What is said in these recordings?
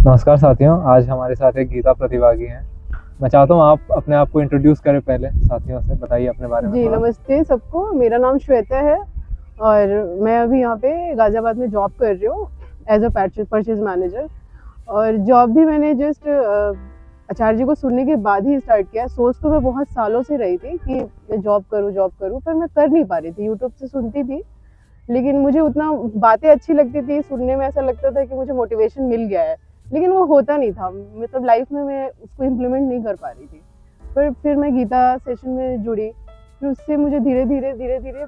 नमस्कार साथियों, आज हमारे साथ एक गीता प्रतिभागी हैं। मैं चाहता हूँ आप अपने आप को इंट्रोड्यूस करें, पहले साथियों से बताइए अपने बारे में जी, थोड़ा। नमस्ते सबको। मेरा नाम श्वेता है और मैं अभी यहाँ पे गाज़ियाबाद में जॉब कर रही हूँ एज़ अ परचेज़ मैनेजर। और जॉब भी मैंने जस्ट आचार्य जी को सुनने के बाद ही स्टार्ट किया। सोच तो मैं बहुत सालों से रही थी कि मैं जॉब करूँ, पर मैं कर नहीं पा रही थी। यूट्यूब से सुनती थी, लेकिन मुझे उतना बातें अच्छी लगती थी, सुनने में ऐसा लगता था कि मुझे मोटिवेशन मिल गया है, लेकिन वो होता नहीं था। मतलब लाइफ़ में मैं उसको इम्प्लीमेंट नहीं कर पा रही थी। पर फिर मैं गीता सेशन में जुड़ी, फिर उससे मुझे धीरे-धीरे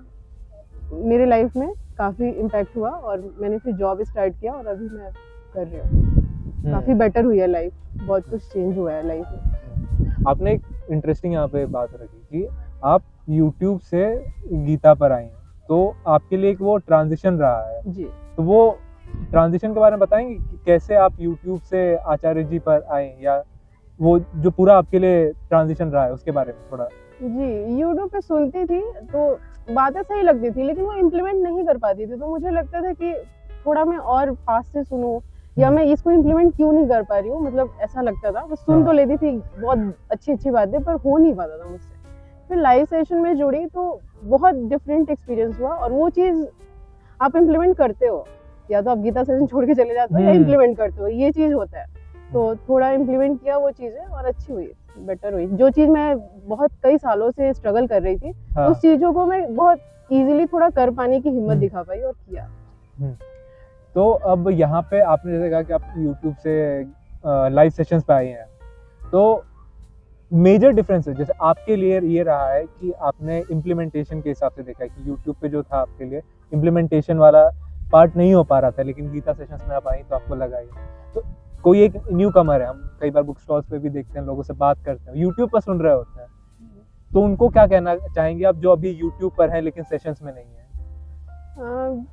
मेरे लाइफ में काफ़ी इम्पैक्ट हुआ और मैंने फिर जॉब स्टार्ट किया और अभी मैं कर रही हूँ। काफ़ी बेटर हुई है लाइफ, बहुत कुछ चेंज हुआ है लाइफ में। आपने एक इंटरेस्टिंग यहाँ पे बात रखी कि आप यूट्यूब से गीता पर आई हैं, तो आपके लिए एक वो ट्रांजिशन रहा है। जी। तो वो ट्रांजिशन के बारे में बताएंगे कि कैसे आप यूट्यूब से आचार्य जी पर आए, या वो जो पूरा आपके लिए ट्रांजिशन रहा है उसके बारे में थोड़ा। जी, यूट्यूब पे सुनती थी तो बातें सही लगती थी, लेकिन वो इम्प्लीमेंट नहीं कर पाती थी। तो मुझे लगता था कि थोड़ा मैं और पास से सुनूँ या मैं इसको इम्प्लीमेंट क्यों नहीं कर पा रही हूँ, मतलब ऐसा लगता था। मैं सुन तो लेती थी बहुत अच्छी-अच्छी बातें, पर हो नहीं पाता था मुझसे। फिर लाइव सेशन में जुड़ी तो बहुत डिफरेंट एक्सपीरियंस हुआ और वो चीज़ आप इम्प्लीमेंट करते हो, या तो आप गीता सेशन छोड़ के चले जाते हो या इम्प्लीमेंट करते हो, ये चीज़ होता है। तो थोड़ा इम्प्लीमेंट किया वो चीज़ें और अच्छी हुई, बेटर हुई। जो चीज़ मैं बहुत कई सालों से स्ट्रगल कर रही थी, उस चीज़ों को मैं बहुत ईज़िली थोड़ा कर पाने की हिम्मत दिखा पाई और किया। तो अब यहाँ पे आपने जैसे कहा कि आप यूट्यूब से लाइव सेशंस पे आए हैं, तो मेजर डिफरेंस है जैसे आपके लिए ये रहा है कि आपने इम्प्लीमेंटेशन के हिसाब से देखा है कि यूट्यूब पे जो था आपके लिए इम्प्लीमेंटेशन वाला पार्ट नहीं हो पा रहा था, लेकिन गीता सेशंस में आप आई तो आपको लगा ये। तो कोई एक न्यू कमर है, हम कई बार बुक स्टॉल्स पे भी देखते हैं, लोगों से बात करते हैं, यूट्यूब पर सुन रहे होते हैं, तो उनको क्या कहना चाहेंगे आप जो अभी यूट्यूब पर हैं लेकिन सेशंस में नहीं है?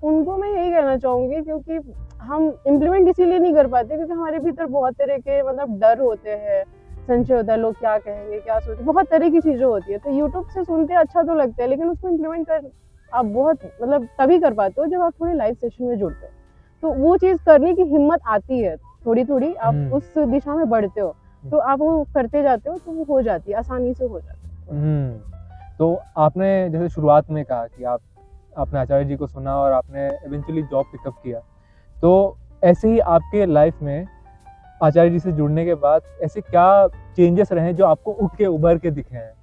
उनको मैं यही कहना चाहूँगी, क्योंकि हम इम्प्लीमेंट इसीलिए नहीं कर पाते क्योंकि हमारे भीतर बहुत तरह के मतलब डर होते हैं, संशय होता है, लोग क्या कहेंगे, क्या सोचेंगे, बहुत तरह की चीज़ें होती है। तो यूट्यूब से सुनते अच्छा तो लगता है, लेकिन उसको इम्प्लीमेंट कर आप बहुत मतलब तभी कर पाते हो जब आप थोड़े लाइव सेशन में जुड़ते हो। तो वो चीज़ करने की हिम्मत आती है, थोड़ी-थोड़ी आप उस दिशा में बढ़ते हो, तो आप वो करते जाते हो तो वो हो जाती है, आसानी से हो जाता है। तो आपने जैसे शुरुआत में कहा कि आपने आचार्य जी को सुना और आपने इवेंचुअली जॉब पिकअप किया, तो ऐसे ही आपके लाइफ में आचार्य जी से जुड़ने के बाद ऐसे क्या चेंजेस रहे हैं जो आपको उठ के उभर के दिखे हैं?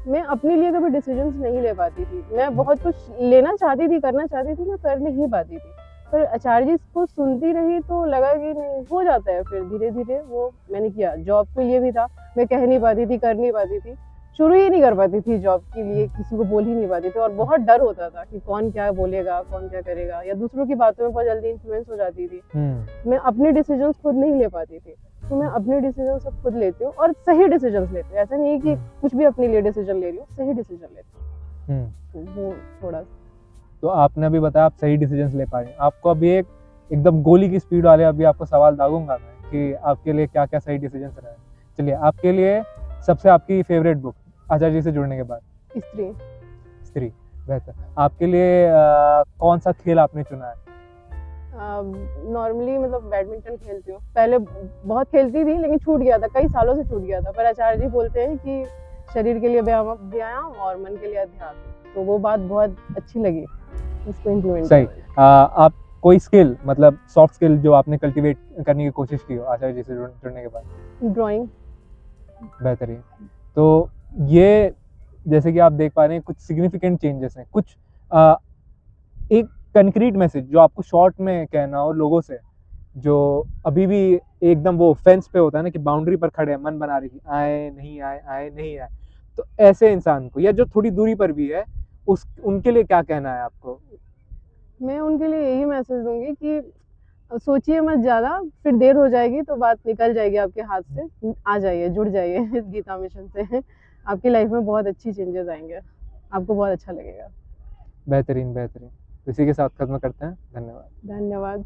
मैं अपने लिए कभी डिसीजंस नहीं ले पाती थी। मैं बहुत कुछ लेना चाहती थी, करना चाहती थी, मैं कर नहीं पाती थी। पर आचार्य जी को सुनती रही तो लगा कि नहीं, हो जाता है। फिर धीरे-धीरे वो मैंने किया। जॉब के लिए भी था, मैं कह नहीं पाती थी, कर नहीं पाती थी। शुरू ही नहीं कर पाती थी जॉब के लिए, किसी को बोल ही नहीं पाती थी और बहुत डर होता था कि कौन क्या बोलेगा, कौन क्या करेगा, या दूसरों की बातों में बहुत जल्दी इन्फ्लुएंस हो जाती थी। मैं अपने डिसीजंस खुद नहीं ले पाती थी। तो मैं अपने डिसीजन सब खुद लेती हूँ और सही डिसीजन लेती हूँ। ऐसा नहीं है कि कुछ भी अपने लिए डिसीजन ले लो, सही डिसीजन लेती हूँ। तो वो थोड़ा। तो आपने अभी बताया आप सही डिसीजंस ले पा रहे हैं। आपको अभी एक एकदम गोली की स्पीड वाले अभी आपको सवाल दागूंगा मैं कि आपके लिए क्या-क्या सही डिसीजंस रहे। चलिए, आपके लिए सबसे आपकी फेवरेट बुक आचार्य जी से जुड़ने के बाद? स्त्री। स्त्री, बेहतर। आपके लिए कौन सा खेल आपने चुना है? नॉर्मली मतलब बैडमिंटन खेलती हूँ। पहले बहुत खेलती थी, लेकिन छूट गया था, कई सालों से छूट गया था। पर आचार्य जी बोलते हैं कि शरीर के लिए व्यायाम और मन के लिए अध्यात्म, तो वो बात बहुत अच्छी लगी, इसको इम्प्लीमेंट सही। आप कोई स्किल, मतलब सॉफ्ट स्किल जो आपने कल्टीवेट करने की कोशिश की हो आचार्य जी से जुड़ने के बाद? ड्राइंग। बेहतरीन। तो ये जैसे कि आप देख पा रहे हैं कुछ सिग्निफिकेंट चेंजेस हैं, कुछ एक कंक्रीट मैसेज जो आपको शॉर्ट में कहना हो लोगों से, जो अभी भी एकदम वो फेंस पे होता है ना कि बाउंड्री पर खड़े हैं, मन बना रहे कि आए नहीं आए, आए नहीं आए, तो ऐसे इंसान को, या जो थोड़ी दूरी पर भी है, उस उनके लिए क्या कहना है आपको? मैं उनके लिए यही मैसेज दूंगी कि सोचिए मत ज़्यादा, फिर देर हो जाएगी तो बात निकल जाएगी आपके हाथ से। आ जाइए, जुड़ जाइए इस गीता मिशन से। आपकी लाइफ में बहुत अच्छी चेंजेस आएंगे, आपको बहुत अच्छा लगेगा। बेहतरीन, बेहतरीन। तो इसी के साथ खत्म करते हैं। धन्यवाद। धन्यवाद।